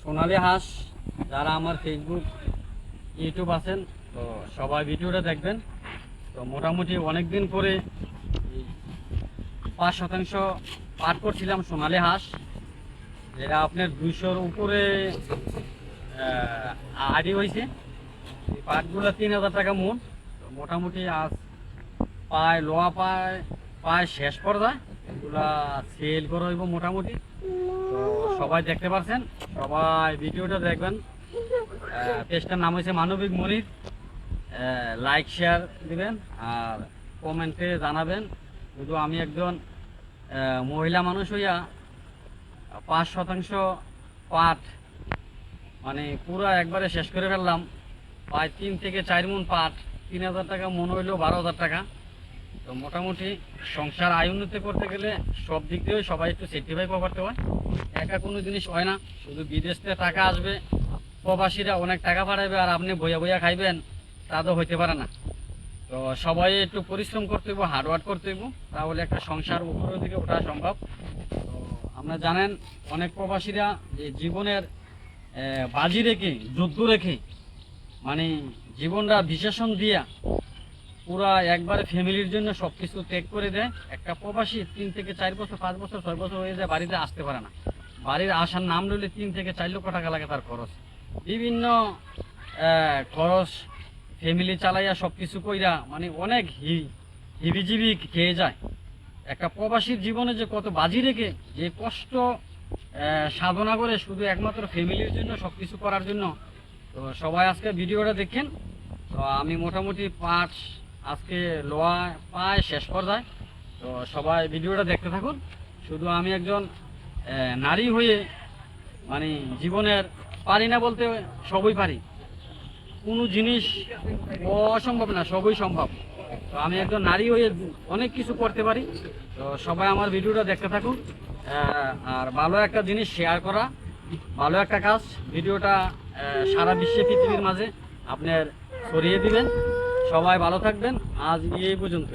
সোনালী হাঁস যারা আমার ফেসবুক ইউটিউব আছেন তো সবাই ভিডিওটা দেখবেন। তো মোটামুটি অনেক দিন পরে 5% পাট করছিলাম সোনালী হাঁস, যেটা আপনার 200-র উপরে আড়ি হয়েছে। এই পাটগুলো 3000 টাকা মন। তো মোটামুটি আজ পায় লোয়া পায় পায় শেষ পর্যায়ে, এগুলা সেল করা হইব মোটামুটি। তো সবাই দেখতে পাচ্ছেন, সবাই ভিডিওটা দেখবেন। পেজটার নাম হয়েছে মানবিক মনির। লাইক শেয়ার দিবেন আর কমেন্টে জানাবেন। শুধু আমি একজন মহিলা মানুষ হইয়া 5% পাট মানে পুরো একবারে শেষ করে ফেললাম। প্রায় 3 থেকে 4 মন পাট, 3000 টাকা মন হইলো 12,000 টাকা। তো মোটামুটি সংসার আয় উন্নতি করতে গেলে সব দিক দিয়ে সবাই একটু সেক্রিফাই করতে হয়। একা কোনো জিনিস হয় না। শুধু বিদেশ থেকে টাকা আসবে, প্রবাসীরা অনেক টাকা পাঠাবে আর আপনি বইয়া বইয়া খাইবেন, তা তো হইতে পারে না। তো সবাই একটু পরিশ্রম করতে হইব, হার্ডওয়ার্ক করতে হইব, তাহলে একটা সংসার উপরের দিকে ওঠা সম্ভব। তো আপনারা জানেন অনেক প্রবাসীরা যে জীবনের বাজি রেখে, যুদ্ধ রেখে, মানে জীবনটা বিশেষণ দিয়া পুরা একবারে ফ্যামিলির জন্য সব কিছু ত্যাগ করে দেয়। একটা প্রবাসী 3 থেকে 4 বছর, 5 বছর, 6 বছর হয়ে যায়, বাড়িতে আসতে পারে না। বাড়ির আসার নাম লইলে 3 থেকে 4 লক্ষ টাকা লাগে তার খরচ, বিভিন্ন খরচ, ফ্যামিলি চালাইয়া সব কিছু কইরা মানে অনেক হিবিজিবি খেয়ে যায়। একটা প্রবাসীর জীবনে যে কত বাজি রেখে যে কষ্ট সাধনা করে শুধু একমাত্র ফ্যামিলির জন্য সব কিছু করার জন্য। তো সবাই আজকে ভিডিওটা দেখেন। তো আমি মোটামুটি পাট আজকে লোয়া পায় শেষ পর্যায়ে। তো সবাই ভিডিওটা দেখতে থাকুন। শুধু আমি একজন নারী হয়ে মানে জীবনের পারি না বলতে সবই পারি, কোনো জিনিস অসম্ভব না, সবই সম্ভব। তো আমি একজন নারী হয়ে অনেক কিছু করতে পারি। তো সবাই আমার ভিডিওটা দেখতে থাকুন। আর ভালো একটা জিনিস শেয়ার করা ভালো একটা কাজ। ভিডিওটা সারা বিশ্বে, পৃথিবীর মাঝে আপনার ছড়িয়ে দিবেন। সবাই ভালো থাকবেন। আজ এই পর্যন্ত।